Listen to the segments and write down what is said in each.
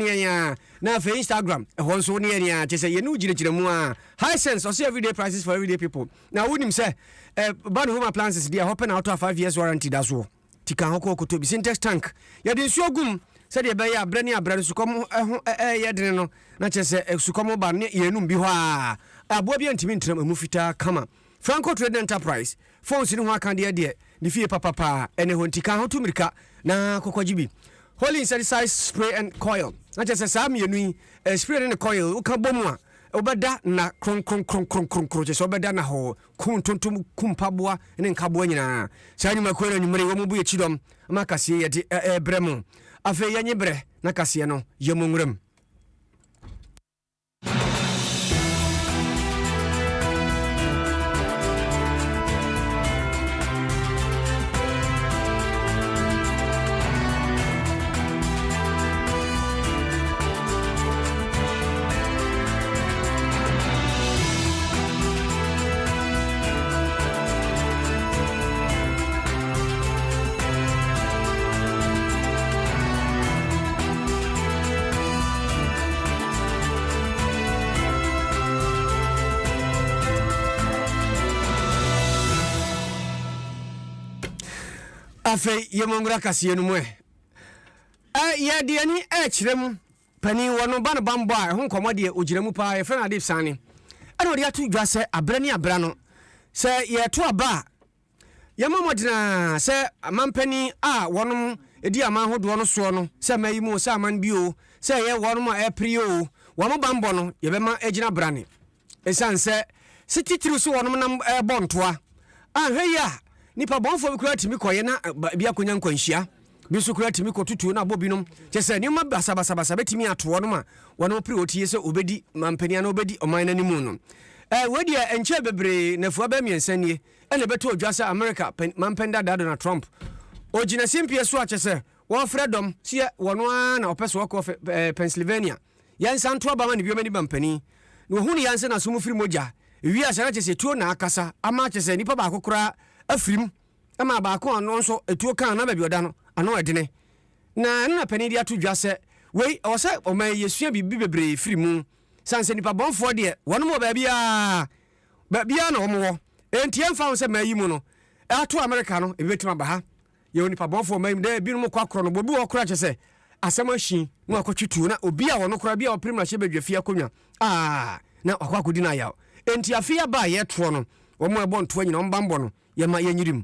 Yeah, now for Instagram, one so near ya, just say you know, high sense or see everyday prices for everyday people. Now, wouldn't him say, Ban Home Appliances, they are hoping out of 5 years warranty. That's all. Tika hoko to be syntax tank. Ya din so gum, said ya beya brand su come yadreno, not just a sucomo ban yenum biwa. A bobian timintum mufita kama. Franco Trade Enterprise, phones in Wakandia dear, the fear papa, and a Tika ho to Mirka, na Kokojibi. Holy insecticide spray and coil. Not just a Sam you spray and a coil, Ukaboma, Obada na cron croches, Obada na ho, Kuntum Kumpabua, and then Cabuana. Sani Maquena, Mariamu Chidom, Macassi at Bremo. Afe Yanyebre, Nacasiano, Yamungrum. Afe yemongra kasiye no mwe ye de ni echirem pani wono ba no bambo a ho nkomode ogiremu pa ye fena de sane ana odi atu dwa se abrani abra no se ye to aba ye mamodina se amampani a wonom edi amahodo no so no se mayimu se aman bio se ye wonom a eprio womo bambo no ye bema egina brane esanse se titiri so wonom nam bontoa ahweya nipa bonfo bi kura timi koye na bia konya nkwanhia bi so kura timi kotutu na bobinom chese ni ma basabasa betimi ato no ma wono pri otie se obedi mampania na obedi oman na nimu no wedi enche bebre na fuaba miensanie ene beto odwasa America mampenda Donald Trump ogina simpie so achese wo freedom sie wono na opeso wako Pennsylvania yansa nto aba ma ne biomani bampani no hunu yansa na so mu firi moja wi asara chese tuo na akasa ama chese nipa ba akokora afrim ama ba ko no so etuo kan na ba bi oda no ano edene na pani dia to dwase we o se o man yesua bibi bebre firi mu sanse nipa bonfo de wono mo ba bia na wo mo enti emfa se mayi mu no ato America no ebetima ba ha ye nipa bonfo mayi de bi no mo kwa kro no bobi wo kra chese asema hyi no akotwitu na obi a wono kra bia o prim na hye badwafia konwa na akwa kodi na yaw enti afia ba ye to no wo mo ebonto anyina o mbambo no yama yenyirim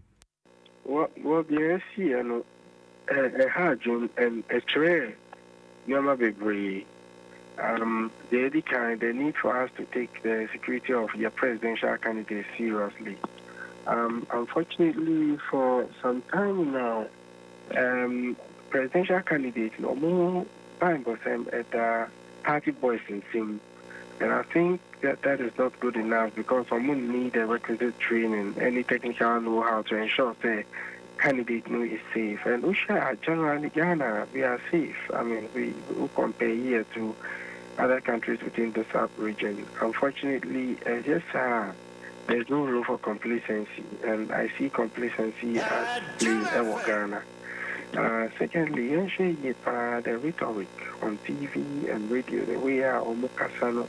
what the see no hajun and a tray yama bebre the need for us to take the security of your presidential candidate seriously. Unfortunately, for some time now, presidential candidates no more time at the party boys in sim. And I think that is not good enough because someone need a requisite training, any technical know-how to ensure the candidate is safe. And Usha, generally Ghana, we are safe. I mean, we compare here to other countries within the sub-region. Unfortunately, there's no room for complacency, and I see complacency as playing Ghana. Secondly, the rhetoric on TV and radio, the way Omokasano,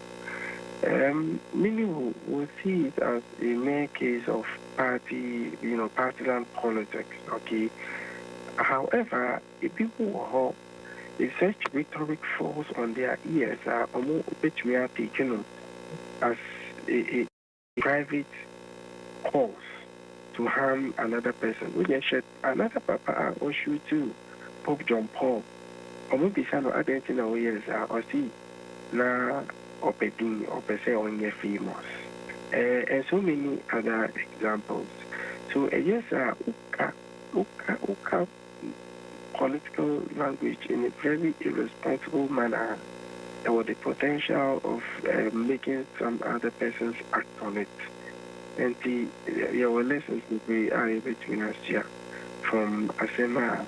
many will see it as a mere case of partisan politics. Okay. However, if people if such rhetoric falls on their ears, are almost we are taken as a private cause to harm another person. We just shed another papa or shoot too, Pope John Paul. Or maybe some other thing years or see na opeding or per se on your famous. And so many other examples. So yes, uka political language in a very irresponsible manner or the potential of making some other persons act on it. And your lessons will be between us here from Asema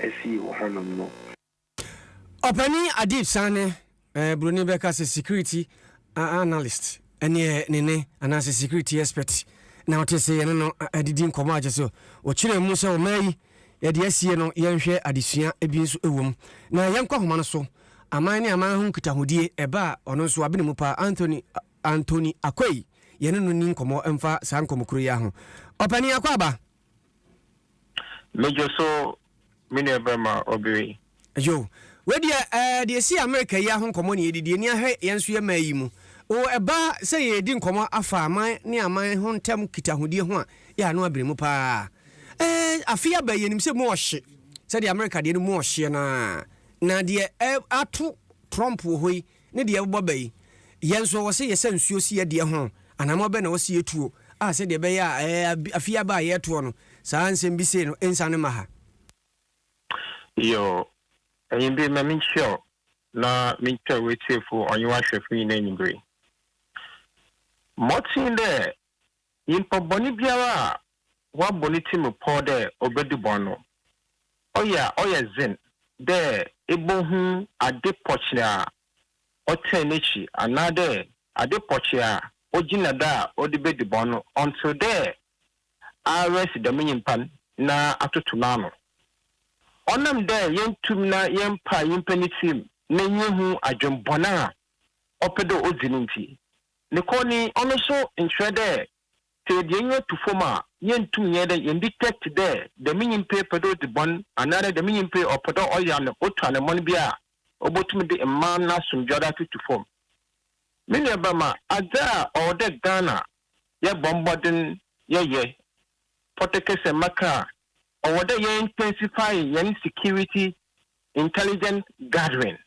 SE Honomo. Openi Adib Sane, Bruni Becker's security analyst, and Nene, and as a security expert. Now to say, no, I didn't come out so, or Chile Musa May. Yadi no yenhwe adesua ebi nso ewom na yenko homa no so amane aman ho nkitahudie eba ono nso abene mu pa Anthony Akwei yene no ni nkomo emfa sa nkomokuru ya ho opani akwaba Major so mini Burma obi yo wedi de si America ya ho nkomo ne yedidi ni ahwe yenso ye mayi mu o eba se yedi nkomo afa aman ne aman ho ntam kitahudie ho a ya no abene mu pa afia ba yenim se mu ohye se de America de no mu ohye na de atu Trump wo hoi ne de ebo bayi yenso wo se yesa nsuo si ye de ho anamo be na wo se yetuo a se de be ya afia ba ye to no saa nsem bi se no ensane maha yo ayimbe ma mincho na mincho wetiefo onyewa hwefu yin anyimbre motin de yimpo boni biara wa boni tim po de obedi bono oya zin de ebohu ade pochia otenechi anade ade pochia ojina da odibedi bono until there arrest the minimpan na atotunano onam there yentum na yempa yimpanitim na yehu adwombona opedo ozininti ne koni ono so intrede te de yenyo tufoma yentum yede indicate there the minimpe pedo de bon another the minimpe opedo oyane otwane mon bia obotum de emman na sumjoda tutufom mini abama ada ode Ghana ye bombarding ye Potekese Maka or whether you intensify your security intelligence gathering.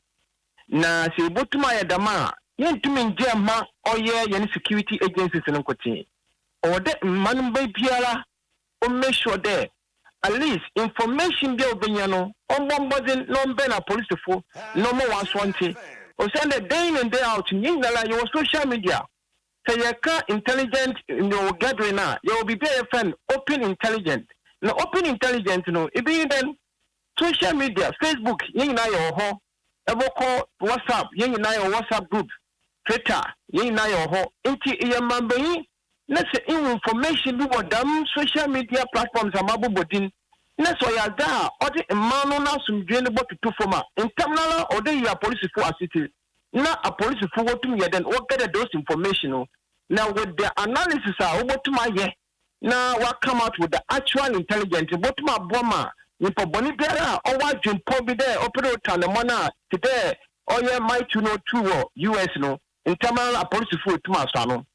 Na si botuma ya dama yen tumi njema oye yen security agencies no kwati. Or that man be biara o make sure there at least information be obenyano on bombarding no be na police fo no more 120. O send the day in and day out ngala your social media. So you can intelligent in your gathering now. You will be very friend open intelligent. Now open intelligent, it be then social media, Facebook, you know your ho, call WhatsApp, you know your WhatsApp group, Twitter, you know your ho. Inti yamambe. Let's say information do what them social media platforms are mabu bodin. Let's say ya da or the mano na sum drainable to forma. In terminal or the ya police for a city. Now a police for what to me then what get those information. Now with the analysis what to my year. Now what come out with the actual intelligence what to my bomber you for Bonnie Biara or what you probably there operate on the money today or you might to know two US no in terminal a police for to my son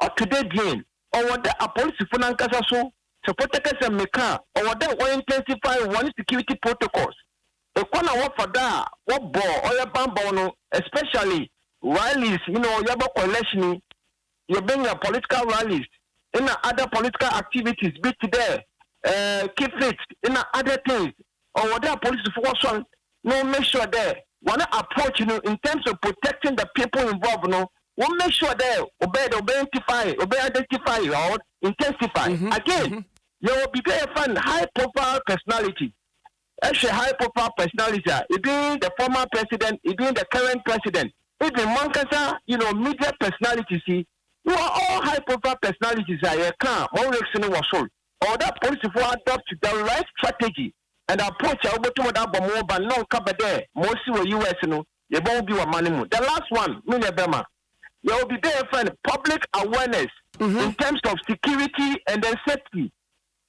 or today again or what the police for Nankasa so support the meka or what that will intensify one security protocols. A corner what for that, what ball or your bambono, especially rallies, you know, your collection, you bring your political rallies, in other political activities, be today, keep it, in other things, or whatever police force on, no, make sure there, one approach, you know, in terms of protecting the people involved, no, we'll make sure there, obey, identify, or intensify. Again, you will be very fun, high profile personality. Actually, high profile personalities, it being the former president, it being the current president, even Mankasa, you know, media personalities, you are all high profile personalities. I can't, more was sold. Or that police will adopt the right strategy and approach over to that more, but no cover there, mostly US, you know, you won't be a money. The last one, Minabema, you will be there for public awareness in terms of security and then safety.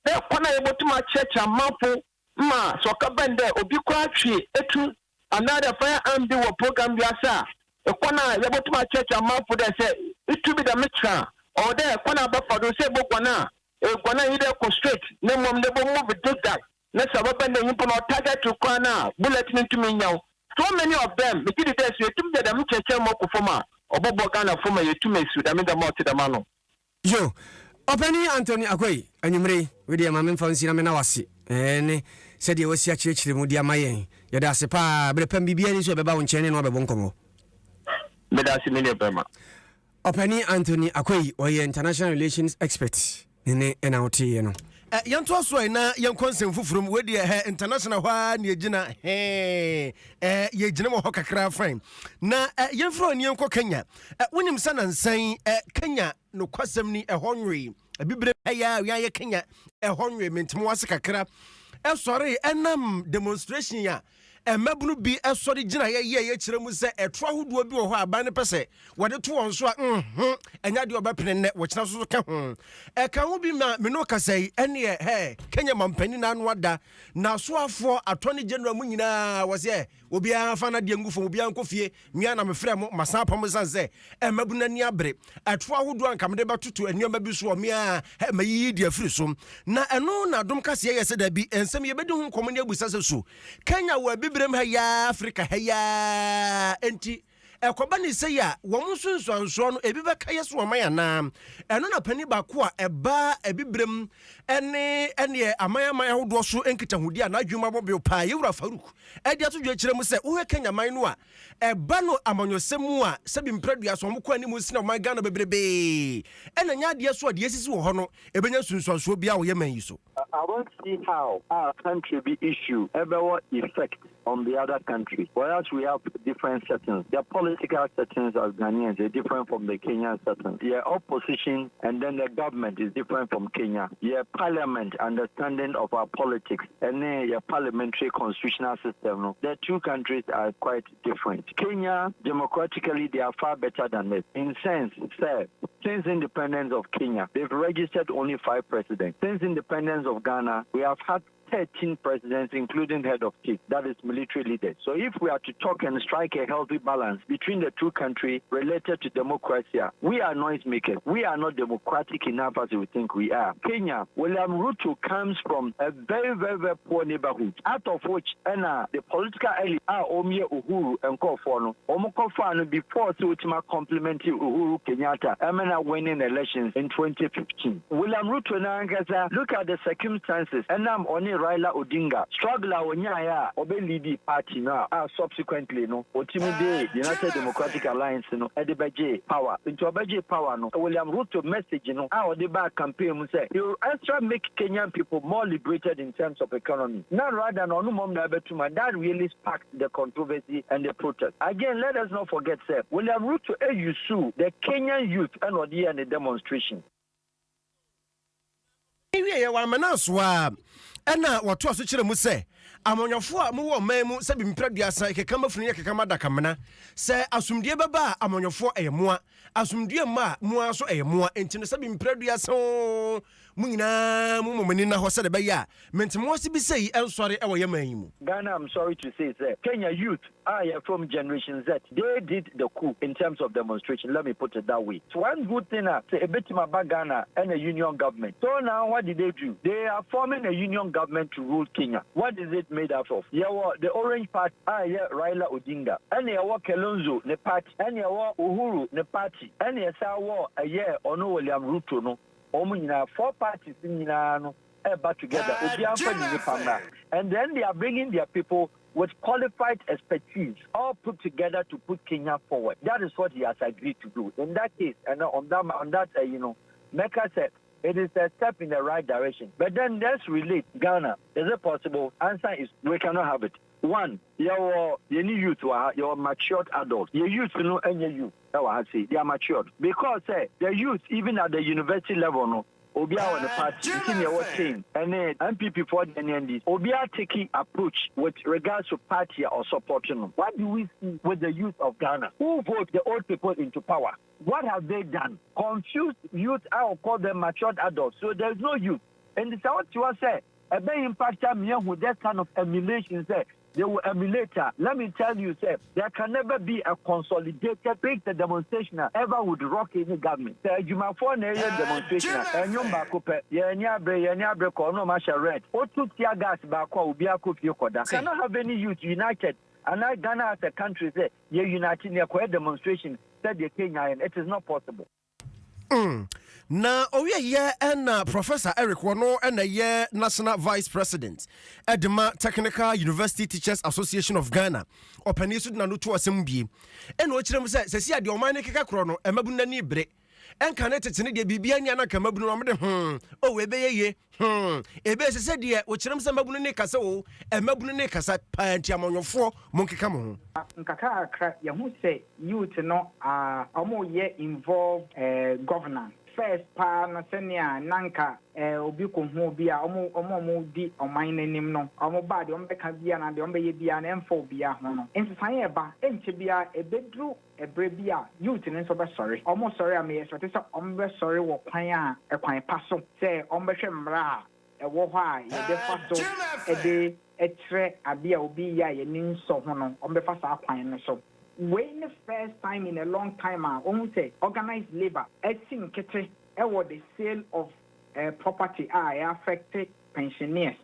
They're able to my church and mouthful. Ma so kabende obi kwa twi etu another firearm de wo program biasa e kwana yabotuma church amafo de say it be the mitra or there kwana ba for do say bokwana e kwana ide ko straight na mom de bo move do that na sababa na yimpo no target to kwana bullet ntumi nyaw so many of them me did this you tum de them church mo ko forma obobo Ghana forma yetume su da me da mo te da mano yo Openi Anthony Akwei anyumre we de mamen fancy na me na wase ne said you was actually Mudia Mayen. Yada sepa, but a pen be any so about one chain or a bonkomo. Medasimilia Burma. Openi Anthony Akwei or your international relations expert in NLT, you know. Young Tosway na young consent from where the international one ye jina ye general Hokakra frame. Na young from young Kenya. When him son and saying Kenya no kwasemni a honry. A bibre ya Kenya a honry meant Mwasaka. Sorry, enam demonstration ya mabunu bi esori gina ye kire mu se etro ahodo bi wo ho aban ne pese wode to won so a enya de obepene ne wo kina so ka ho ka ho bi ma me no kasai ene Kenya mampani na anu ada na so afo attorney general mu nyina wo se obi afa na de ngufo obi ankofie nua na me frɛ mo masan pam san se mabunu ani abre etro ahodo anka me de batutu anuama bi so o me a mayi di afiri so na eno na Adom kase ye se da bi ensem ye bedi ho komoni abusa se so Kenya wa bibrem ha ya Africa ha ya enti ekoba ni se ya wo nsunsuanso no ebi beka yeso wo maya na eno na pani ba ko a eba ebibrem ene amaya hodo so enkita hudi a na adwuma bobe pa yewura Faruk edi ato dwe kire mu se wo Kenya man no a eba no amanyosemu a se bi mpradua so mo ko ani mu sina man Ghana bebrebe ena nya de so de yesisi wo ho no ebenya nsunsuanso bia wo ye man yi so. I won't see how our country be issue ever effect on the other country. Whereas we have different settings. Their political settings as Ghanaians are different from the Kenyan settings. Their opposition and then the government is different from Kenya. Their parliament understanding of our politics and then your parliamentary constitutional system. The two countries are quite different. Kenya, democratically, they are far better than this. In sense, sir, since independence of Kenya, they've registered only 5 presidents. Since independence of Ghana, we have had 13 presidents, including head of state, that is military leaders. So if we are to talk and strike a healthy balance between the two countries related to democracy, we are noisemakers. We are not democratic enough as we think we are. Kenya, William Ruto comes from a very, very, very poor neighborhood, out of which the political elite are Omie Uhuru and Kofono. Omokofano before Sutima complimented Uhuru Kenyatta, Emena winning elections in 2015. William Ruto Nangaza, look at the circumstances, and I'm only Raila Odinga struggler onyaya obelidi party now subsequently no Otimide United Democratic Alliance no edebeje power into obeje power no William Ruto message no odeba campaign mu say you extra make Kenyan people more liberated in terms of economy now rather than onumom na betuma that really sparked the controversy and the protest. Again, let us not forget sir William Ruto sue the Kenyan youth and odi and the demonstration. Ewie wa manaswa ena watu aso kire mu se amonyofo a mu wo man mu se bi mpraduasa keka mafunu keka madakamna se asumdie beba amonyofo eyemoa asumdie ma mu aso eyemoa enti no se bi mpraduasa mu nyina mu momani na ho se de be ya mentimo se bi sei ensore e wo yeman yi mu. Ghana, I'm sorry to say sir, Kenya youth are from Generation Z. They did the coup in terms of demonstration. Let me put it that way. So one good thing say a bit about Ghana and a union government. So now what did they do? They are forming a union government to rule Kenya. What is it made up of? Yeah, the Orange Party, Raila Odinga, and yeah, Kelonzo, the party, and yeah, Uhuru, the party, and yeah, Sawa, Ono William Ruto, no, 4 parties in Milano, but together, and then they are bringing their people with qualified expertise, all put together to put Kenya forward. That is what he has agreed to do. In that case, and on that, Mecca said, it is a step in the right direction. But then let's relate Ghana. Is it possible? Answer is we cannot have it. One, your new youth, your matured adults. Your youth, and your youth. They are matured. Because the youth, even at the university level, no, Obia on the party, senior team, and then MPP for the NND. Obia taking approach with regards to party or supporting them. What do we see with the youth of Ghana? Who vote the old people into power? What have they done? Confused youth, I will call them matured adults. So there's no youth. And it's what you are saying. A big impact with that kind of emulation, they will emulate her. Let me tell you, sir, there can never be a consolidated big demonstration ever would rock any government. You might for an area demonstration, and you back up, Yanya Kono Masha Red, or two tear gas back, Ubiako Yokoda. Cannot have any youth united. And I Ghana as a country say, you're united in a demonstration, said the Kenya, and it is not possible. Na owie ye and Professor Eric Wano and ye National Vice President Edema Technical University Teachers Association of Ghana opanisu na no to asembie en o kirem se se ade o man keka kro no emabuna ni bre en kanete ne de bibia nya na kamabunu no mde o we be ye ebe se de o kirem se mabunu ne kasa o emabunu ne kasa panti amonyofo monkeka mo nkaka akra ye hu se youth no omo ye involve governance first pa na senia nanka obi ko hu obi a omo di oman nanim no omo ba de omo beka bia na de omo ye bia na emfa obi a ho no ensesan ye ba enche bia ebedru ebre bia youth ne so be sorry omo sorry am ye so te so omo be sorry wo kwan a ekwan pa so say omo be hwe mra ewo ho a ye de fa so ede etre abia obi ya ye nin so ho no omo be fa sa kwan no so. When the first time in a long time, say organized labor, the sale of property affected pensioners.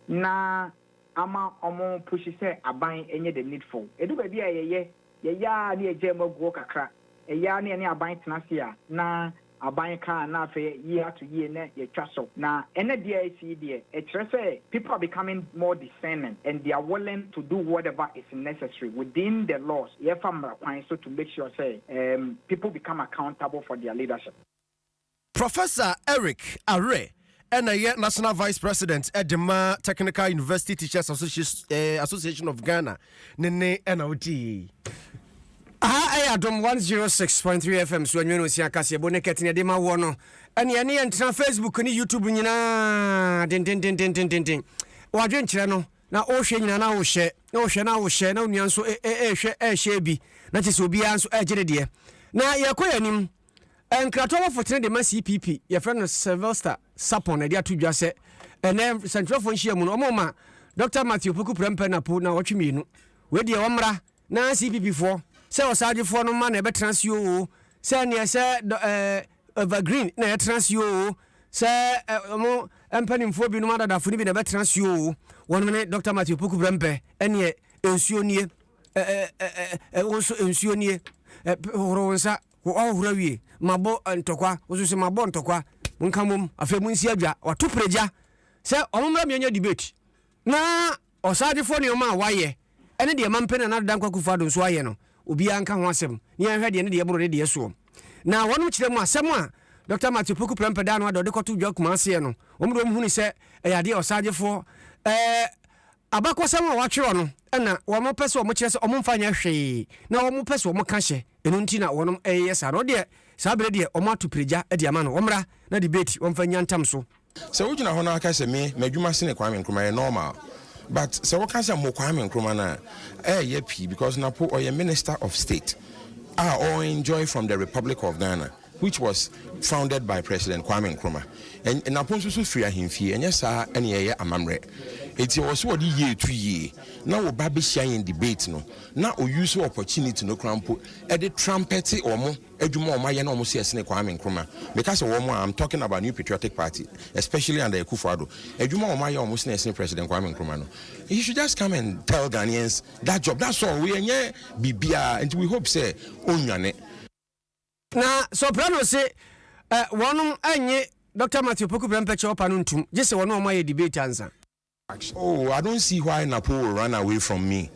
Na ama omo pushi say aban enye the needful. Edu baby ya ni ejemo go kakra. Ya ni aban tenasia na aban ka na fe year to year na ye twaso. Na ene dia isi dia. Say people are becoming more discerning and they are willing to do whatever is necessary within the laws. So to make sure say people become accountable for their leadership. Professor Eric Arre and a National Vice President at the Technical University Teachers Association of Ghana, Nene NOT. Adom 106.3 FM so anwenu Naket Kasiebo Naket ne de ma wo no ene ene entra Facebook ni YouTube nyina den wadwen kire no na o hwe nyina na wo hye na wo hye na onua nso hwe bi na chese obi anso agere de na yakoyanim enkrato wo fotene de ma CPP ye friend Sylvester Sapon de atodwa se ene central fo nhia mu no ma Dr. Matthew Poku Prempe na po na wotwemienu we de womra na CPP fo se osaje fo no ma na be transio se ne se evergreen na transio se mo empanimfo bi no ma dada fo ni bi na be transio wonu ne Dr. Matthew Poku Prempe ene ensuo nie wonso ensuo nie horonsa ohura wie mabo ntokwa woso se mabo ntokwa nkamom afemu nsi adwa wato preja se omumra mianya debate na osaje fo ne ma waye ene de mampena na dan kwakufa do so aye no obi anka ho asem ni anhwe de ne de boro de so na wonu kire mu asem a Dr. Matthew Poku Prempe da no ade koto dwa kuma ase no omdo mu hunu se eyade osagefo abakosem a watwero no na wo mo pese wo mo kire se omo mfanya hwe na wo mo pese wo mo ka hye enu nti na wonom yesa no de sabere de omo atupreja de ama no omra na debate wo mfanya ntam so se wujina ho na aka se me madwuma se ne Kwame Nkrumah normal. But so what can say more Kwame Nkrumah na because Napo or a minister of state all enjoy from the Republic of Ghana, which was founded by President Kwame Nkrumah. And Napo so free him fee and yes any amamre. It was what year 2 year. Now we baby shine debate no. Now we use opportunity no crampo at the trumpet or more edumo my almost yes Kwame Nkrumah. Because of one I'm talking about New Patriotic Party, especially under Akufo-Addo. Edumo my almost yes President Kwame Nkrumah. He should just come and tell Ghanaians that job. That's all we are bibia and we hope say onyane. Na soprano say one anye Dr. Matthew Poku Prempe chopa nuntum. Just one of my debate answer. Oh, I don't see why Napo will run away from me.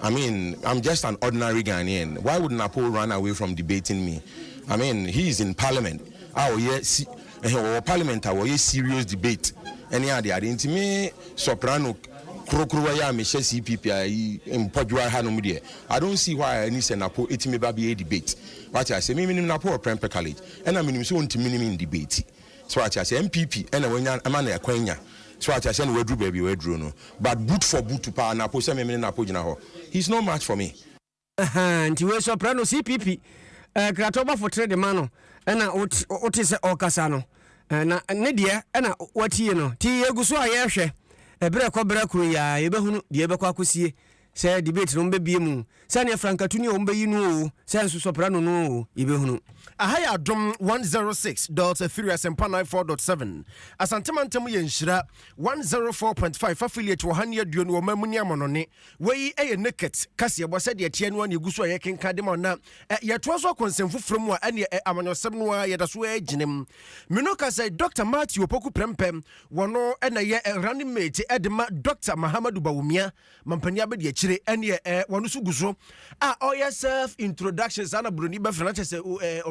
I mean, I'm just an ordinary Ghanaian. Why would Napo run away from debating me? I mean, he is in Parliament. Parliament, serious debate. Any other, me soprano, Krokruaya, Michelle CPP, in Podua Hanomdia. I don't see why I need Napo, it may be a debate. What I say, minimum Napo or Prempe College, and I mean, so to minimum debate. So I say, MPP, and a man a quenya. So I say we drew baby we drew no, but boot for boot to power na po se me na po gina ho. He's no match for me. Nti we soprano CPP kratoba for trade man no na otise okasa no na ne de na watie no ti eguso aye hwe ebre ko bra kuru ya yebehunu de ebekwa akosie se debate no mbebie mu se ne frankatuni o mbeyi no se nso soprano no yebehunu Ahaya Adom 106.3 Asempa 94.7 Asantemantam yenhyira 104.5 affiliate 100 duonu mamuni amonone wei Naket Kasiebo said ye tie no aneguso ye kenka de na ye toaso akonsemfu from a ane amanyosem no ye da so aginem Minoka say Dr. Matthew Poku Prempe wono na ye running mate edema Dr. Mahamadu Bawumia mampania be de akire ane wono so guso oya self introductions ana broni be frana se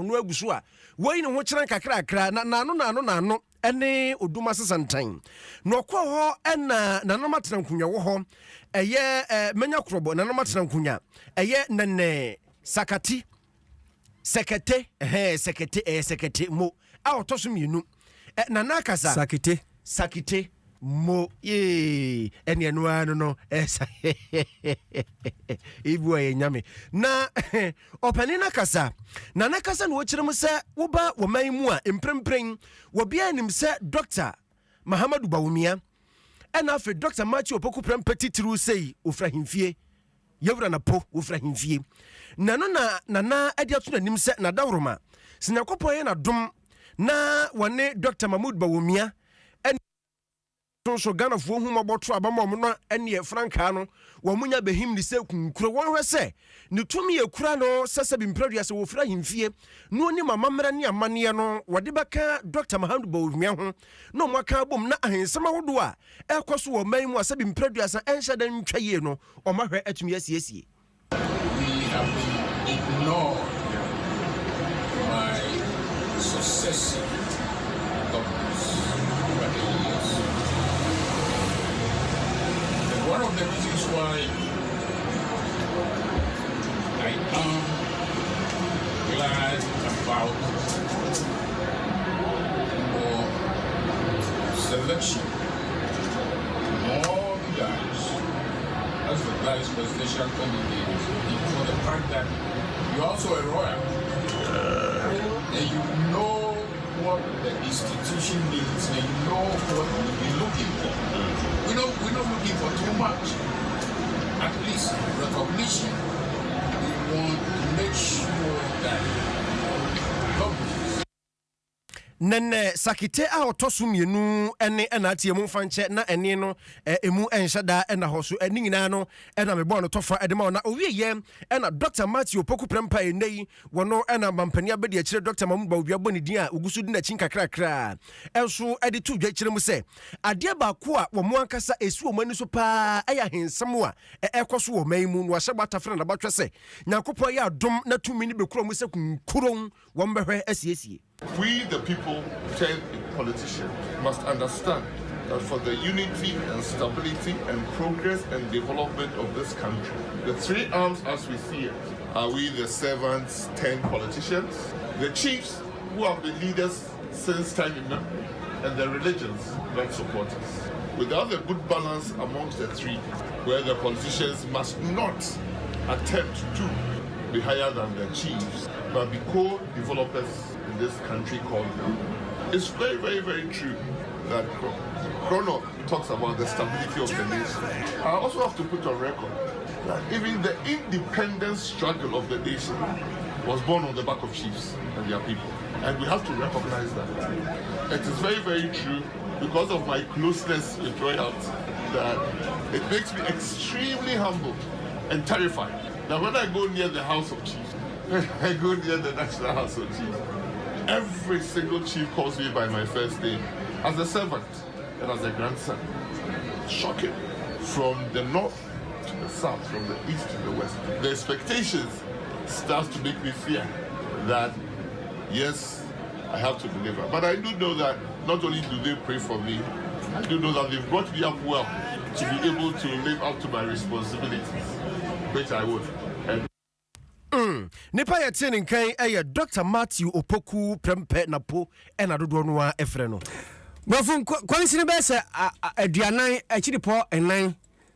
onu aguso a wei ne ho kyerɛ kakra na nano ene oduma sesantan no kɔ hɔ ɛna nanoma tenankunya wɔ hɔ ɛyɛ menya krobo nanoma tenankunya ɛyɛ nene sekete mo a otoso mienu nana kasa sakite mo ene anu anu no esa ibu aye nyame na opani na kasa nana kasa no kire mu se wo ba wo man mu a emprempren wo bia nim se Dr. Mahamadu Bawumia ena fe Dr. Matthew Opoku prempetitiru sei ofrahimfie yewura na po ofrahimfie nano na nana ade ato nanim se na dawroma sinakopon ye na dom na wone Dr. Mahamadu Bawumia so Ghana fo hu maboto abama mo no ene franka no wo munya behim ni se kunkuro won hwe se ne tumi ekura no sese bi mpradua se wo fra himfie no ni mamamra ne amane no wode beka Dr. Mahamadu Bawumia ho no mwaka bom na ahensema hodo a ekoso wo man mu ase bi mpradua se enhye dan twaye no o mahwe atumi asiesie we have been ignored by successive governments. One of the reasons why I am glad about more selection, more guys as the vice presidential candidate for the fact that you're also a royal and you know what the institution needs and you know what we'll be looking for. We're not looking for too much. At least recognition. We want to make sure that governments nene sakite a otoso mienu ene enatie mu fanche na ene no emu enhyada ena hoso eni nyina no ena mebo no tofa edema na owieye ena Dr. Matthew Opoku prempa enei wono ena mampani abedi akire Dr. Mahamadu Bawumia boni din a ogusu din achi kakrakra enso ede tu dwa kire mu se ade ba ko a wo mo ankasa esu o mani so pa eya hensem a ekoso wo man mu no ahye batafra na batwe se nyankopon ya adom na tumi ni bekuro mu se kunkuron wo mbehwe asiesie. We, the people, tell politicians, must understand that for the unity and stability and progress and development of this country, the three arms as we see it, are we the servants, 10 politicians, the chiefs who have been leaders since time immemorial, and the religions that support us. Without a good balance amongst the three, where the politicians must not attempt to be higher than the chiefs, but be co-developers in this country called Ghana. It's very, very, very true that Chrono talks about the stability of the nation. I also have to put on record that even the independence struggle of the nation was born on the back of chiefs and their people. And we have to recognize that. It is very, very true because of my closeness with royalty that it makes me extremely humble and terrified that when I go near the House of Chiefs, I go near the National House of Chiefs, every single chief calls me by my first name as a servant and as a grandson. Shocking. From the north to the south, from the east to the west. The expectations start to make me fear that, yes, I have to deliver. But I do know that not only do they pray for me, I do know that they've brought me up well to be able to live up to my responsibilities, which I would. And Nipa ya tene nkan eye Dr. Matthew Opoku prempe na po ena dodo no a efre no. Bofun kwansine be se aduanan achiripo enan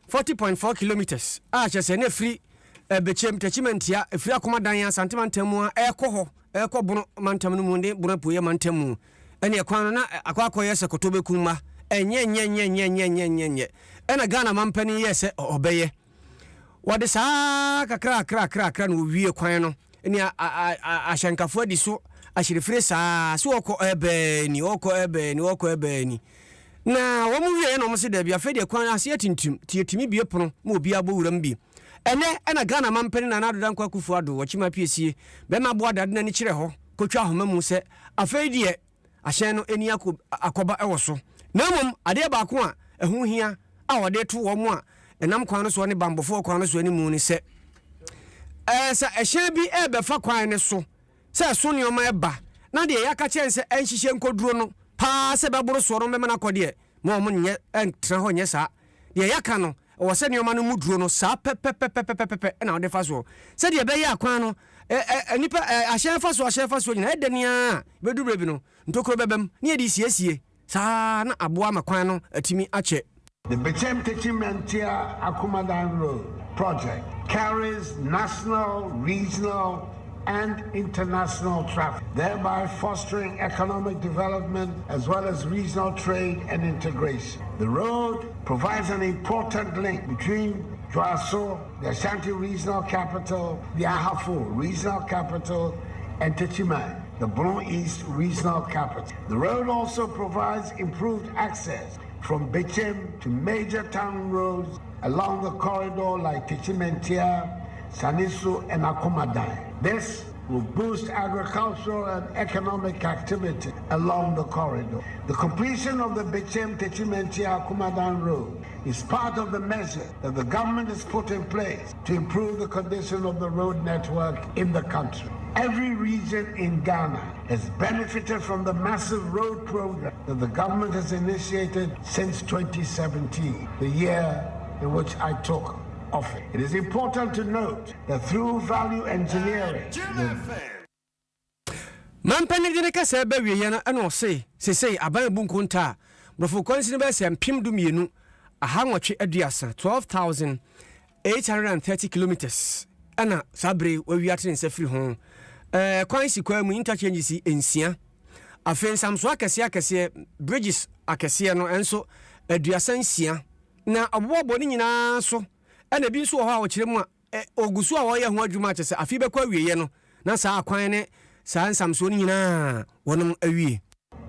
40.4 kilometers. Chese na free bechem techimentia free akomadan ya santimantamu a ekoho ekobono mantam no mu ndi bunapoye mantamu. Ene ekwan na akwakoye se kotobekuma enye ena Ghana mampani yese obeye. Wade saa kakra no wie kwan no eni ahyankafo adi so ahyirefire saa so okọ ebe ni na wo mu wie no mo se da bia fe de kwan ase atintim tietimi bie pono ma obi abowuram bi ene na Ghana mampani na nadodan kwa kufu ado wachima piesie be ma bo adade na ni kire ho kotwa ahoma mu se afei de ahyen no eni akoba ewo so na mom ade ba ko a ehu hia a wode to wo mu a enam kwan no so ne bambofo kwan no so ani mu ni se sa ehye bi ebefa kwan ne so se so ne oma eba na de yaka chense enhihye nkoduro no pa se beboro so ro memena kode mo mo nye entra ho nye sa de yaka no wo se ne oma no muduro no sa pepepepepepe na wode fa so se de be ya kwan no nipa ahye fa so nyina edania bedu brebi no ntokro bebem ne edi siesie sa na aboa makwan no atimi ache. The Bechem Techimentia Akumadan Road project carries national, regional, and international traffic, thereby fostering economic development as well as regional trade and integration. The road provides an important link between Joaso, the Ashanti regional capital, the Ahafo regional capital, and Techiman, the Blue East regional capital. The road also provides improved access from Bechem to major town roads along the corridor like Techimentia, Sanisu, and Akumadan. This will boost agricultural and economic activity along the corridor. The completion of the Bechem Techimentia Akumadan Road is part of the measure that the government has put in place to improve the condition of the road network in the country. Every region in Ghana has benefited from the massive road program that the government has initiated since 2017, the year in which I took office. It is important to note that through value engineering, Mampani de kasa be wiye na ana ose sesei aban bunkunta brofo kwansi be se mpim du mienu ahanwotwe aduasa 12,830 kilometers ana sabre wawiate nsafiri ho kwansi kwa mu interchange si ensia afen samso akese bridges akese no enso aduasa nsia na abobo ni nyina so ana bi nso ho a wo kire mu a ogusu a wo ye ho adwuma akese afi be kwa wiye no na sa akwan ne sa samso ni nyina wonum awie.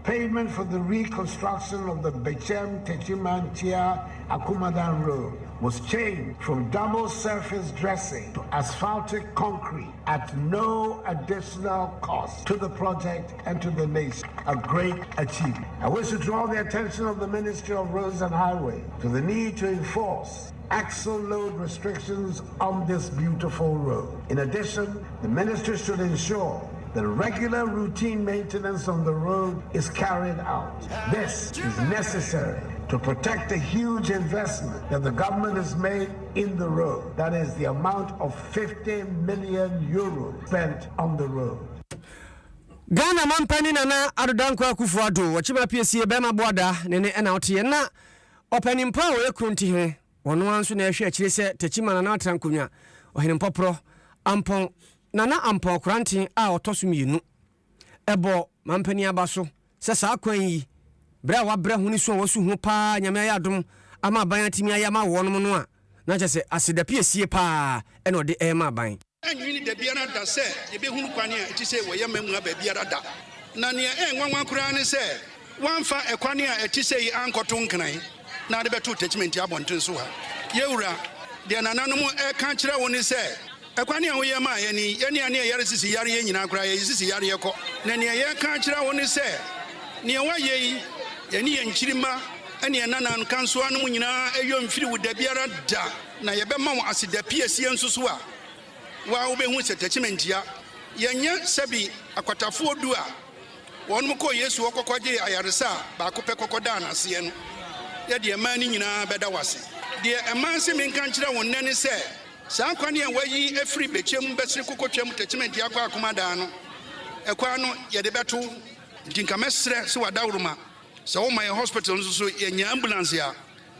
Pavement for the reconstruction of the Bechem Techimantia Akumadan Road was changed from double surface dressing to asphaltic concrete at no additional cost to the project and to the nation. A great achievement. I wish to draw the attention of the Ministry of Roads and Highways to the need to enforce axle load restrictions on this beautiful road. In addition, the ministry should ensure that regular routine maintenance on the road is carried out. This is necessary to protect the huge investment that the government has made in the road. That is the amount of 50 million euros spent on the road. Ghana mampani na adodanko akufuado wachima PSC bema boda nene ena otie na opening power ekrunti he ono anso na ehwe akire se techima na atrankonya ohene popro ampon nana ampon krantin a otoso mienu ebo mampani abaso se sa akwan yi bra wa bra huni so wasu hu pa nyame ya adom ama ban atimi aya ma wonom no a na che se aseda PSC pa ena ode e ma ban anwini da biara da se ye be hunu kwane a eti se woye mamu aba biara da na ne enwanwan kura ne se wanfa ekwane a eti se yi ankoto nkran na de beto attachment abonten so ha yewura de nananom e kan kire woni se ekwane a woye ma ye ni ane yare sisi yare ye nyina kura ye sisi yare ye ko na ne ye kan kire woni se ne waye yi ye ni ye nchirima ane nanan kanso anu nyina eyo mfiri wo da biara da na ye be ma wo aseda PSC ensusu a wa wo be hu se attachment ya yenya sabi akwatafo du a wonum ko Yesu okokwaje ayaresa ba ko pe kokoda na se no ye de man ni nyina beda wase de eman se men kan kire won nane se sa kwane a wayi efri bechem besri kokotwam attachment ya kwa akomada no ekwa no ye de beto ntinka mesre se wadawruma se wo my hospital nso so yenya ambulance ya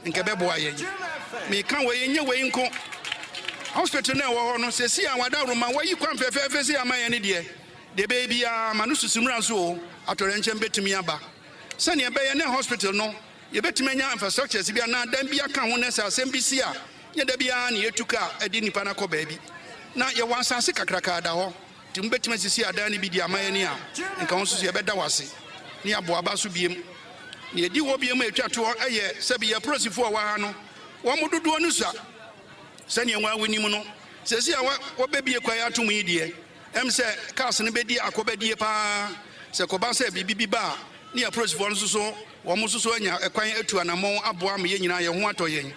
nke bebo ayen me kan we yenye we nko hospital na wo no se si a wadawruma wayi kwan fefefe se amaye ne de baby a manususumra so atorenche betimi aba se ne be ye ne hospital no ye betimi nya infrastructure si bia na dan bia kan ho na se asembisi a ye da bia na yetuka edi nipa na ko baabi na ye wansase kakraka da ho tim betimi sisi ada ne bi di amaye ne a nka ho so ye beda wase ne aboaba so biem ne edi wo biem atwato eye se bia prosifo wa ha no wo mododo no sa se ne wa wanim no se si a wo bebie kwa ya tom yi de se cars ne bedi akobedie pa se ko ba se bibi ba ne ya prosifo no so wo mo so anya ekwan atu anamon aboa me nyina ye ho atoyen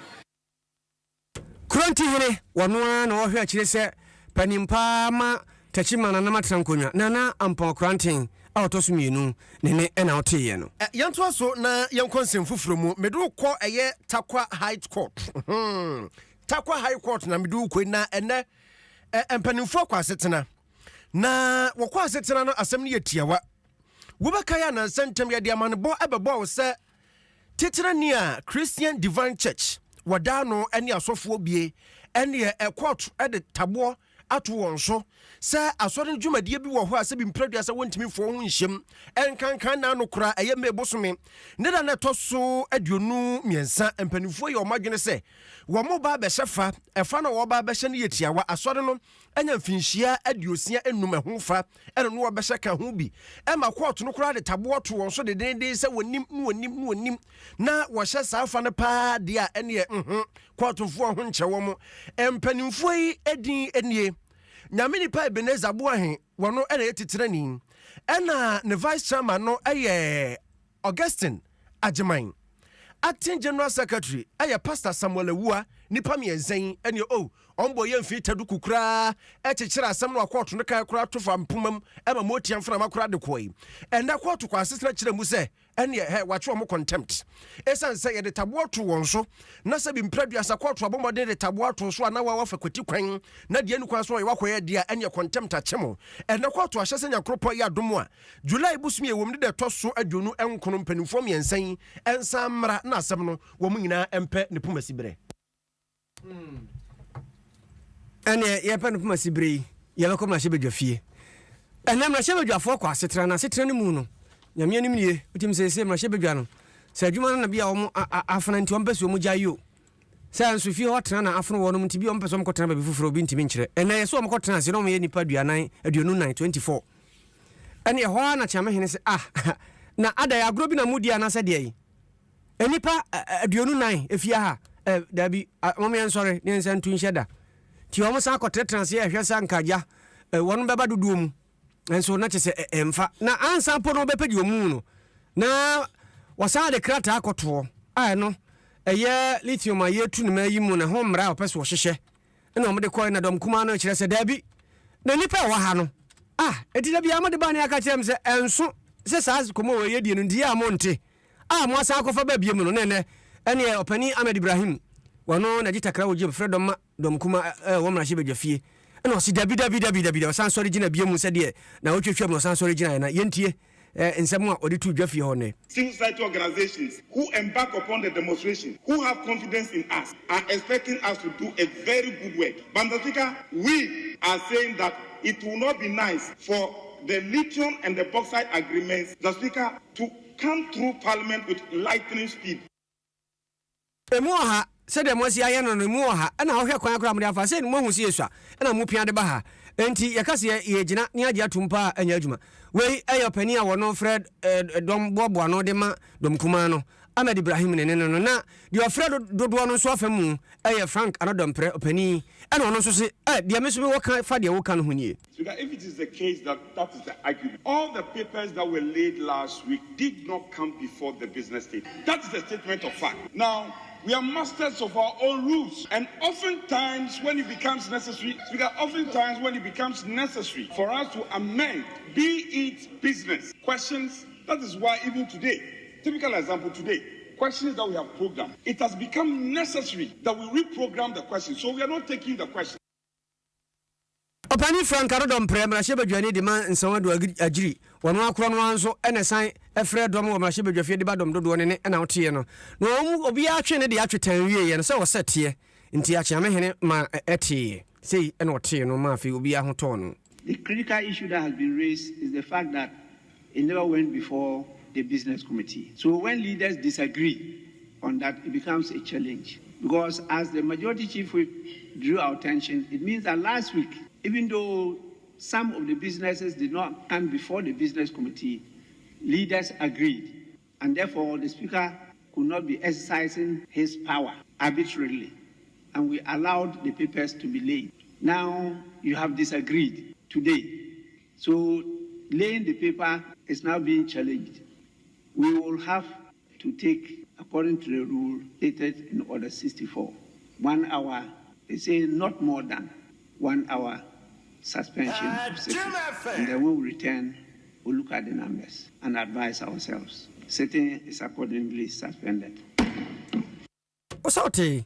kronti hene wono na wo hwe akire se panimpa ma tachima na matrankonya nana ampa krantin a otoso mienu ne ena oteye no yanto so na yankonsem fufuro mu medu kɔ eye Takwa High Court Takwa High Court na medu kɔ na ene empanimfo kwasetena na wɔkɔ asetena no asɛm no yɛ tiawa wobɛka yɛ anansɛntɛm yɛde amanebɔ ɛbɛbɔ wo sɛ titira ni a Christian Divine Church wɔdaa no ne asɔfoɔ bie ɛne ɛkɔɔto ɛde taboɔ ato wɔn so sɛ asɔre dwumadie bi wɔ hɔ a sɛ bi mpradua sɛ wɔntumi foɔ ho nhyɛm ɛnkankan na no kora ɛyɛ mɛ bosome ne da na ɛtɔ so aduonu mmiɛnsa mpanimfoɔ yɛ ɔmadwene sɛ wɔn mo ba bɛhyɛ fa ɛfa na wɔba bɛhyɛ no yɛ tiawa asɔre no ɛnya mfinhyia aduosia enum ɛho fa ɛna no wɔbɛhyɛ ka ho bi ɛma kɔɔto no kora de taboɔ to wɔn so de denden sɛ wɔnim na wɔhyɛ saa fa no paa deɛ a ɛneɛ kɔɔtofoɔ ho nkyɛ wɔn mpanimfoɔ yi edin enie nyame nipa Ebenezer Boahen wɔno ɛna yɛ titirani ɛna ne vice chairman no ɛyɛ Augustine Agyeman acting general secretary ɛyɛ Pastor Samuel Awua nipa miɛnsan ɛne ɔmbɔ yɛ mfi tadu kukura ɛkyekyere asɛm no akɔɔto no kae kora to fa mpomam ɛma motia mframa kora de kɔi ɛnda kɔɔto kɔ asesena kyerɛ mu sɛ ɛne wɔatwe ɔmo contempt ɛsiane sɛ yɛde taboɔ to wɔn so na sɛ bi mpraduasa kɔɔto abɔmmɔden de taboɔ to so a na wafa kwati kwan na deɛ nu kwan so ɔyɛ wakɔyɛ deɛ ɛne contempt akyɛ mo ɛnda kɔɔto ahyɛ sɛ nyakoropɔ yɛ adom a July bosom yɛ wɔm de dɛ tɔ so aduonu ɛnkono mpanimfoɔ miɛnsan ɛnsa mmara na asɛm no wɔn nyinaa ɛmpɛ ne pomasi berɛ ɛne yɛpɛ no poma sibere yɛbɛkɔ mmarahyɛ badwa fie ɛnɛ mmarahyɛ badwafoɔ kɔ asetena na asetena no mu no nyame anim nie wotimi sɛ mmarahyɛ badwa no sɛ adwuma no na bia wɔm afena nti wɔmpɛ sɛ wɔm gya yo sɛ nso fie hɔ tena na afeno wɔ no nti bia wɔmpɛ sɛ wɔmkɔtena baabi foforɔ obi ntimi nkyerɛ ɛnɛ yɛ sɛ wɔmkɔtena ase na wɔmyɛ nnipa aduonu 24 ɛne ɛhɔ a na kyamehene sɛ na ada yɛ agorɔ bi na mudi anaasɛ deɛ yi nnipa aduonu 9 ɛfie ha dabi mɔmyɛ nsɔre ne nsa ntu nhyɛ da ti wɔn san akɔtenatena se ɛhwɛ sa nkagya wɔn bɛba dodoɔ mu nso na kyɛ sɛ ɛmfa na ansa mpo no bɛpɛ di ɔmu no na wɔsan de krataa akɔtoɔ a no ɛyɛ lithium a yɛtu no ma yi mu na ho mmara a ɔpɛ sɛ wɔhyehyɛ ɛna wɔn de kɔɛ na dɔm kuma no kyerɛ sɛ dabi na nipa ɛwɔ ha no ɛti da bi amade ba ne aka kyerɛ m sɛ ɛnso sɛ saa kɔmɔ wɔ yɛ die no ndiɛ a mo nte a mo asan akɔfa ba bie mu no nɛnɛ ɛne ɔpani Ahmed Ibrahim wɔno na gita kra wogye bɛfrɛ dɔm dɔm kuma wɔn mmarahyɛ badwa fie ɛna ɔsi dabi ɔsan sɔre gyina bie mu sɛdeɛ na wotwetwa mu ɔsan sɔre gyina na yɛntie nsɛm a ɔde to dwa fie hɔ ne civil society organizations who embark upon the demonstration who have confidence in us are expecting us to do a very good work. But Mr. Speaker, we are saying that it will not be nice for the lithium and the bauxite agreements, the Speaker, to come through Parliament with lightning speed. Sɛdeɛ mo asi ayɛ no mu wɔ ha ɛna wohwɛ kwan akora mode afa sɛ mo hu sie so a ɛna mo pia de ba ha enti yɛka sɛ yɛgyina ne agye atom pa a anya adwuma wei ɛyɛ ɔpani a wɔno frɛ dɔm boaboa no de ma dɔm kumaa no Ahmed Ibrahim ne no na deɛ ɔfrɛ dodoɔ no nso afa mu ɛyɛ Frank Anadɔmprɛ ɔpani ɛna ɔno nso se deɛ me so wɔka fa deɛ woka no ho nie. So that if it is the case that is the argument, all the papers that were laid last week did not come before the business state. That is a statement of fact. Now, we are masters of our own rules, and oftentimes when it becomes necessary for us to amend, be it business questions, that is why even today, typical example today, questions that we have programmed, it has become necessary that we reprogram the questions, so we are not taking the question. Opani Frank Anadɔmprɛ mmarahyɛ badwa ne de ma nsɛm do agyiri wɔno akora no anso ɛna san ɛfrɛ dɔm wɔ mmarahyɛ badwa fie de ba dɔm dodoɔ ne ɛna woteɛ no na ɔmu obiara atwe ne de atwe tan wie no sɛ wɔsɛ teɛ nti akyeamehene ma ɛteɛ sei ɛna ɔteɛ no ma afei obiara ho tɔɔ no. The critical issue that has been raised is the fact that it never went before the business committee. So when leaders disagree on that, it becomes a challenge. Because as the majority chief whip drew our attention, it means that last week, even though some of the businesses did not come before the business committee, leaders agreed. And therefore, the speaker could not be exercising his power arbitrarily. And we allowed the papers to be laid. Now, you have disagreed today. So, laying the paper is now being challenged. We will have to take, according to the rule stated in Order 64, 1 hour, they say not more than 1 hour suspension of sitting. And then when we return, we'll look at the numbers and advise ourselves. Sitting is accordingly suspended. Osauti,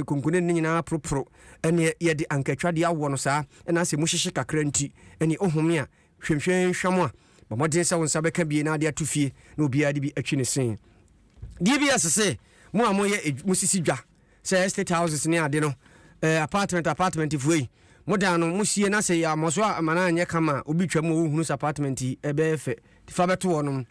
afi konkune ne nyina propro ene ye de ankatwa de awo no saa na se mu hyehye kakra nti ene ohome a hwemhwehwam a bamodin se wonsa beka bie na de atofie na obiade bi atwi ne sen DBS se mo amoye musisi dwa se estate houses ne ade no apartment fuei moda no musie na se ya moso amana anye kama obi twam wo hunu apartment ebe efe fa beto wonom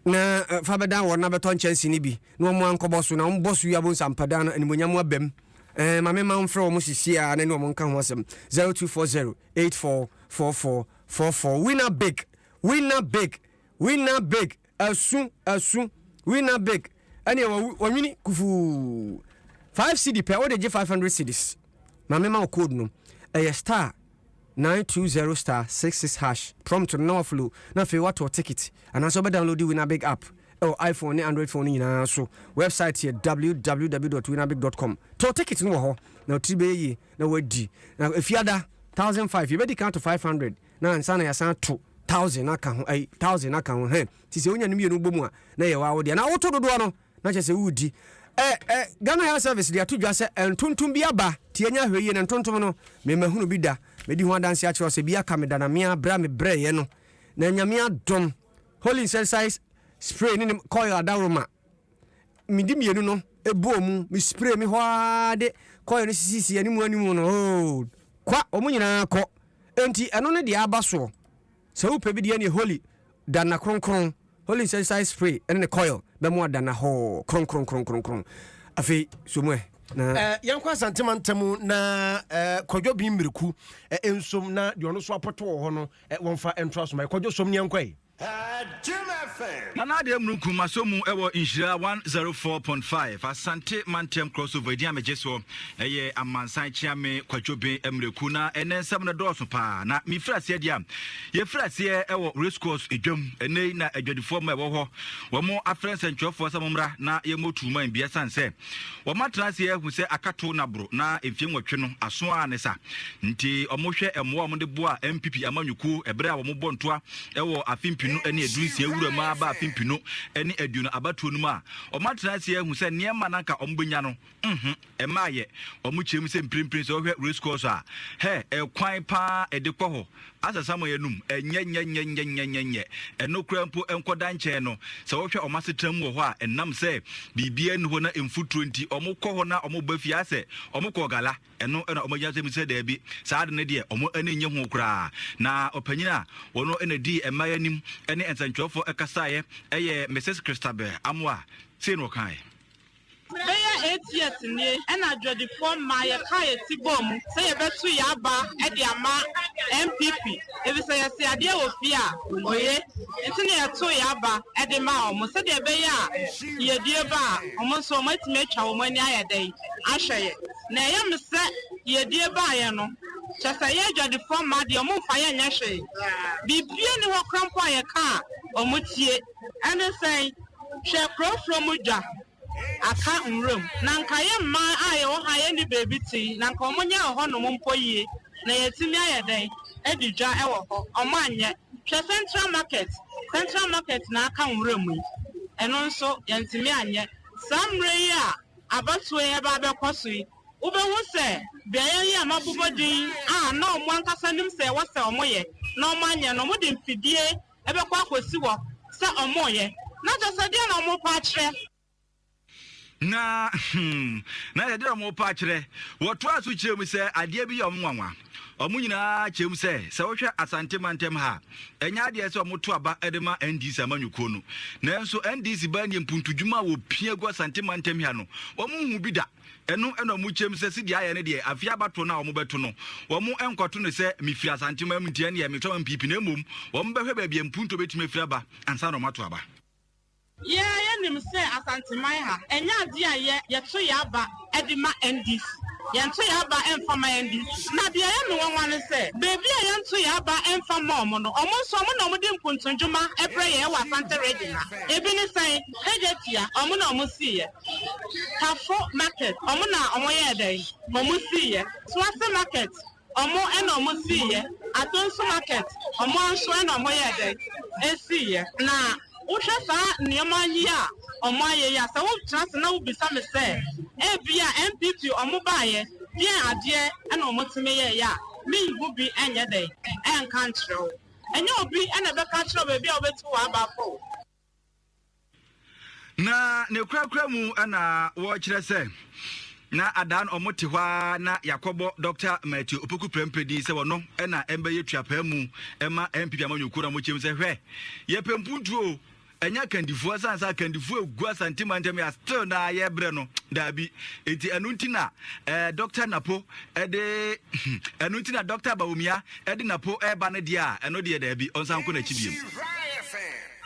na fa beda wo na beto nchansi ni bi na mo ankoboso na mboso ya bo sampada na animonyam abem mame man fro mo sisi a na ne mo nka ho asem 0240844444 winner big asu winner big ani wawini kufu 5 cedi per order 500 cedis mame ma code no star 920 star 66 hash prompt no flow na fe what ticket and also be download the winner big app or iPhone and Android phone na so website here www.winnerbig.com to ticket no ho na tibe yi na wadi na if you ada 1500 you better count to 500 na ansana ya san 2000 aka ho 1000 aka ho he ti se onya nimi enu bomu a na ye wa wo de na wo to dodo no na che se wudi Ghana Health Service dia to dwa se entontom bi aba tie nya hweye ne entontom no me mahunu bi da me di ho adanse a kire se bi aka me da na me abra me breye no na nyame adom holy exercise spray ni coil adaroma me di mienu no ebomu me spray me hoade coil ni sisi animu no kwa omunyina akọ enti eno ne dia aba so se wo pe bi dia ne holy da na kronkron holy exercise spray ene coil be mo da na ho kron afi somwe na yankwa santimantamu na kodwo bi miriku ensom na de ono so apoto ho no wonfa entra so mai kodwo som nyankwa Nana de Mukuma Somu Ewo Inshira 104.5 Asante Mantem crossover dia mejeso eye amansan chiame kwachobe emrekuna enen samna doso pa na mi frase dia ye frase ewo race course edwam ene na adwadifo ma ewo ho wo mo afrense ntwofo samomra na ye motu man bia sanse wo matrase ye hu se akato na bro na efie nwotwe no aso anesa nti omohwe emwo omde boa MPP amanyuku ebre a wo mo bontoa ewo afimpinu ene edunsi ewura ma ba afimpinu ene aduno abatuo num a omatrase ye hu se niema nanka ombenya no emaye omuchemu se mprimprin so hwe race course a he ekwan pa edekọ ho asasamo yenum enye enokra mpo enkoda nche no se wo hwe omasetram wo ho a enam se bibia nu ho na emfutro nti omukọ ho na omubafia ase omukọ gala eno na omagya se mse da bi saade ne de omo enye ho kra na opanyina wono ene di emayanim ene ensantwofo ekasaye eye Mrs Christabel amwa se no kan Beya 8 years ni ena jodi form ma ye kai ti bom say ye betu ya ba e de ama MPP e bi say ye se ade ofi a oye enti ne to ya ba e de ma omo say de beya ye die ba omo so mo ti me twa omo ni ayedai ahweye na ye me se ye die ba ye no che say ye jodi form ma de omo fa ye nya hwe bibie ni ho krampo ye ka omo tie ene say hwe profro mu dwa aka nrum na nka ye mma aye wo ha ye ni baby ti na nka omonya ho no mpoyie na yetimi ayedai edidwa ewo ho omanye hwe central market na aka nrum eno nso yentimi anye samre yi a abatuo ye ba bekoso yi ubehu se bia ye amabobodin na omo ankasa nim se wo se omoye na omanye no mudi mfidie ebekwa akosi wo se omoye na jose dia na omo pa kire na ya dira mo pa kire woto aso chiremu se ade bi yom nwanwa omunyina chiremu se wohwe asante mantem ha enya ade se omoto aba edema NDC amanyuko no nanso NDC ba ne mpuntudwuma wo pia go asante mantem ha no omuhu bi da eno mu chem se sidi aye ne de afia bato na omo beto no omo enkoto no se mifi asante mamtie ne ya meto mpipi na emom omo behwe ba bia mpunto betime firaba ansa no mato aba ye nim se asantemai ha enya ade aye ye to ya ba edima NDC ye to ya ba enfama NDC na de ye no wonwane se bebi ye to ya ba enfama omo no omo so omo na omo de mpuntunjuma ebre ye wa Asante Regina ebi ni sai hejetia omo na omo si ye Kafo market omo na omo ye dai omo si ye Swase market omo ena omo si ye Atonso market omo anso ena omo ye dai esi ye na Ushasa niamanyi a omo aye ya sa wo trust na wo bisa me se e bia MPP omo baaye bia ade e na omo time ye ya me hu bi enye dey en kantreo enye obi e na be kantreo be bia obetu wa ba fo na ne krakra mu ana wo kire se na adan omote hwa na Yakobo Dr. Matthew Opoku Prempedi se wono e na embe tuapa mu ema MPP amanyukura mo chem se hwe ye pempuntuo enya kandifu asansa kandifu egu Asante mantem ya still na ye bre no dabi enti enunti na Dr. Napo de enunti na Dr. Bawumia de Napo ba ne dia eno de dabi onsan ko na chibiem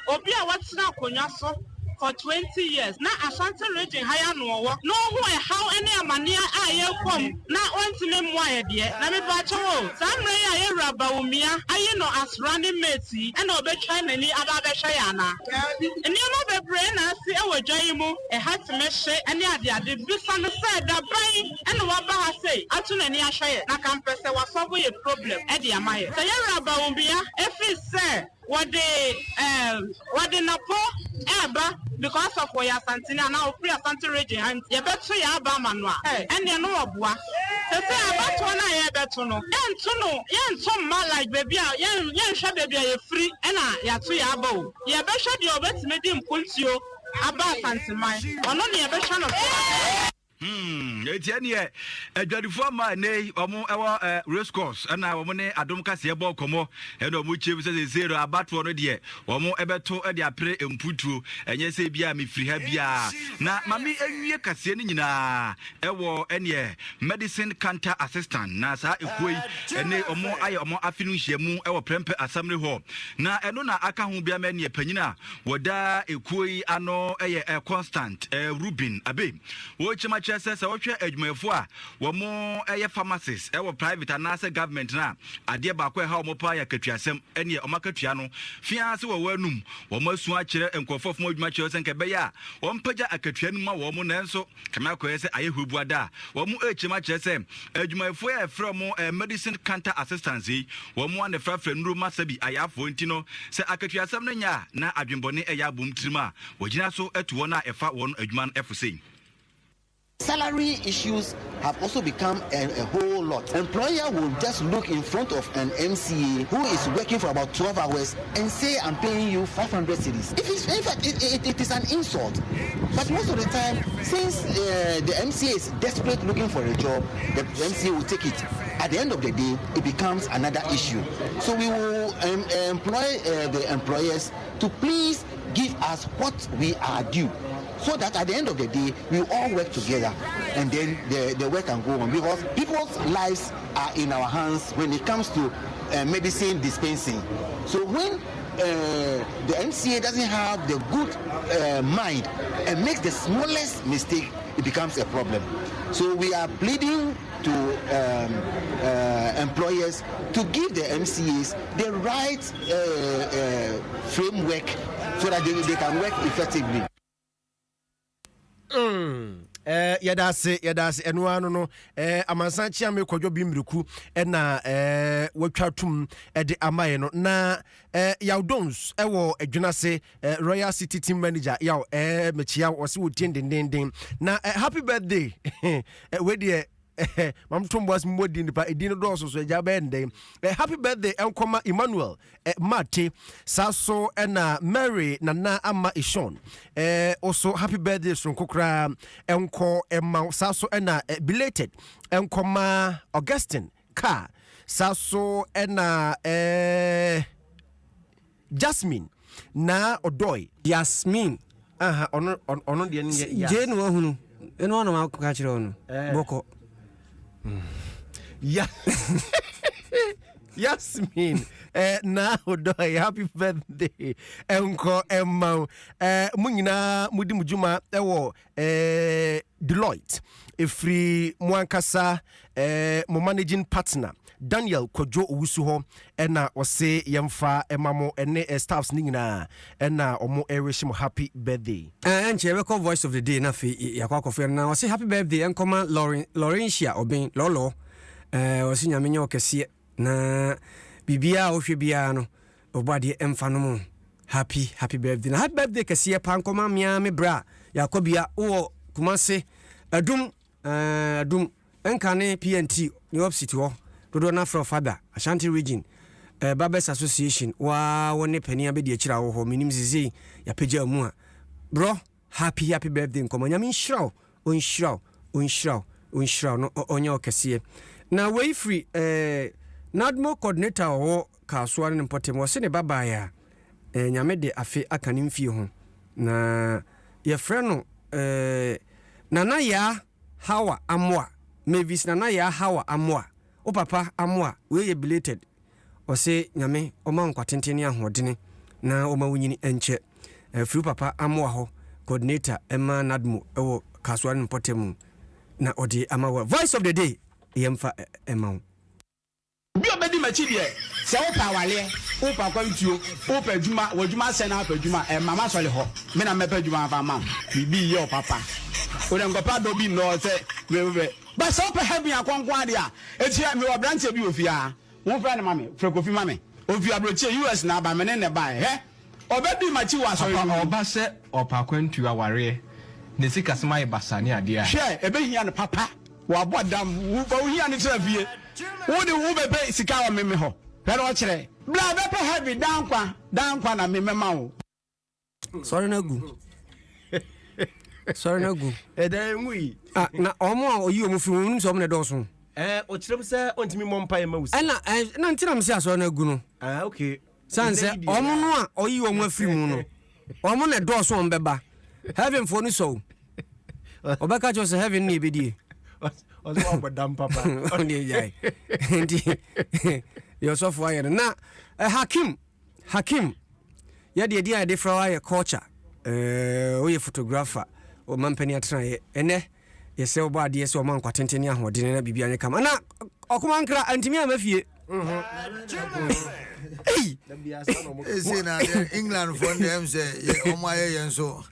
obi a watsina akonya so for 20 years na Asante region higher no wo no hu e how any amania aye kom na ontime mu aye de na me ba chewo samre ya ye Bawumia aye no as running mate e na obetwa nani aba be hwe ya na eni no bebre na si e wodwan mu e hat me hye ene ade bisa no se da ban ene wa ba ha sei atu nani ahwe na kampese wa solve ye problem e de amaye se ye Bawumia e fi se what the Napo eba because of where Santina now free Asante region and you better ya ba manwa and you know obua se about one I better no yen some man like baby yen sha baby you free and ya to ya bo you better the obet made him puntio about Santimai or no you better no Etienne, a dreadful former nay, or more our race course, and our money, Adom Kasiebo, Como, and of which is 0 about 1 year, or more ever to a dia pre and putu, and yes, a bia me free habia. Now, Mammy, a year Cassianina, ewo, and ye, medicine canter assistant, Nasa, if we, and nay or more I or more afternoon, shemu, our prempe assembly hall. Now, and no, I can't be a many penina, wada, a kui, ano, a constant, a Rubin, a babe. Watch my chest says, I watch Edmefua, one more a pharmacist, our private and NASA government now. A dear Bakwe, how Mopaya Katriasem, any Omakatriano, Fiancé or Wernum, or most watcher and Kofof more matches and Cabaya, one Paja a Katrianuma, woman, and so Kamako say, I who Buada, one more HMHSM, Edmefua from a medicine canter assistancy, one more the Frafren room must be I have Fontino, say Akatriasam Nanya, na Adrimbone a yabum trima, Wajina so at one a fat one Edman FC. Salary issues have also become a whole lot. Employer will just look in front of an MCA who is working for about 12 hours and say, I'm paying you 500 cedis. In fact, it is an insult. But most of the time, since the MCA is desperate looking for a job, the MCA will take it. At the end of the day, it becomes another issue. So we will employ the employers to please give us what we are due, so that at the end of the day, we all work together and then the work can go on. Because people's lives are in our hands when it comes to medicine dispensing. So when the MCA doesn't have the good mind and makes the smallest mistake, it becomes a problem. So we are pleading to employers to give the MCAs the right framework so that they can work effectively. Yadase enuano no amansanchi ame kwadwo bimriku na watwatum de amaye no na yaudons ewo adwunase Royal City team manager yaw mechia wose wotien dendenden na happy birthday we de mam tombos modi nipa edin do so ja bende happy birthday enkoma Emmanuel Mate saso na Mary nana ama Ishon also happy birthday sonkokra enko emma saso na belated enkoma Augustine Ka saso na Jasmine na Odoy Yasmin ono de ni Jane wo hunu eno na ma ka kire ono boko yeah. Yasmin na Odoy happy birthday enko emma munyina mudi mujuma ewo Deloitte efri mwankasa mo managing partner Daniel Kojo Owusu ho na ose yemfa emamo ene staffs ningina na omo ereshim happy birthday enche we call voice of the day na fi yakwakofe na ose happy birthday enkoma Laurentia Obin Lolo ose nyamenye okese na bibia ohwe bia no obade emfa no mu happy birthday na happy birthday kese pa nkoma mia me bra yakobia wo Kumase adum enkane PNT New York City ho dodo na from father Ashanti region Barbers Association wa woni pani abedi akira wo ho minim zizi ya pagya mu a bro happy birthday nkoma nyame nhyiraw onhyiraw no onye okese na we free nadmo coordinator ho kasoa ne mpotem wo se ne baba ya nyame de afi akane mfie ho na ye frɛ no nana ya hawa amwa Mavis nana ya hawa amwa o papa amwa we ye belated o se nyame o ma nkwatenteni ahodene na o ma wunyini enche free papa amwa ho coordinator Emma Nadmo ewo kaswan mpotemu na odi amawa voice of the day yemfa Emma bi obedi machi de se wo pa wale wo pa kwantuo wo pa djuma wadjuma se na pa djuma mama sole ho me na me pa djuma fa mam bibi ye o papa o de ngopa do bi no se we ba so pa heaven akwankwa de a etia me wo branch bi ofia wo fra na mame frekofi mame ofia broche US na ba me ne ba he obedi machi wa so oba se opa kwantuo aware ne sika sema e basane ade a hwe ebe hia ne papa wa bodam wo ba hia ne trafie wo de wo bebe sika wa meme ho pero o kire bla be pa heavy dankwa na meme ma wo sorry na gu Sorry no go. Ngui. Na omo a oyi omo fi wonu so omo ne doso. O kirem se ontimi mompa e mawusi. Na ntina mse aso na gu no. Okay. Sanse omo no a oyi omo afiri mu no. Omo ne doso on beba. Heaven for no so. Obeka jo se heaven ni ebedie. Ozo abodam papa. Onde jai. Ndi. Yo so for ayer na Hakim. Ya de dia de fra ayer culture. Oye photographer. O mampani atran ye. Ene yese obo ade yese o man kwatenteni ahodene na bibia ne kama. Na okoma nkra antimi amafie. Say na England for them say omo aye yen so.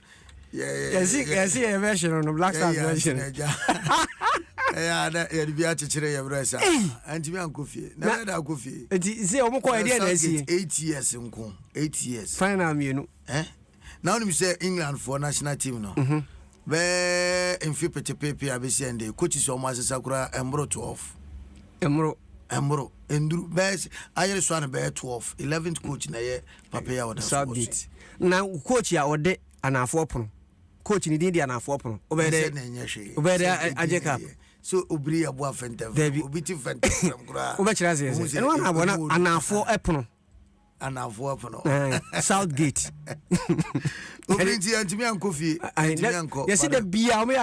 Yes, a version on Black Stars version. Yeah, that be a teacher, your brother. And me uncle Fee. Never that coffee. Say, almost 8 years, uncle. 8 years. Fine, you know. Now, you say England for national team, no. Be in Fipete Pepe, I be saying the coaches of Master Sakura, Embro 12. Embro. And best, I just want to be 12. 11th coach in a year, Papa, or the subject. Now, coach, ya or de, and a 4 coach ni dindi ana fopo obede ajeka so obri abo afenta obiti fenta kura obechira ze eno ana bona anafo epono Southgate obri ti antimi ankofi antimi anko yesi da bia o me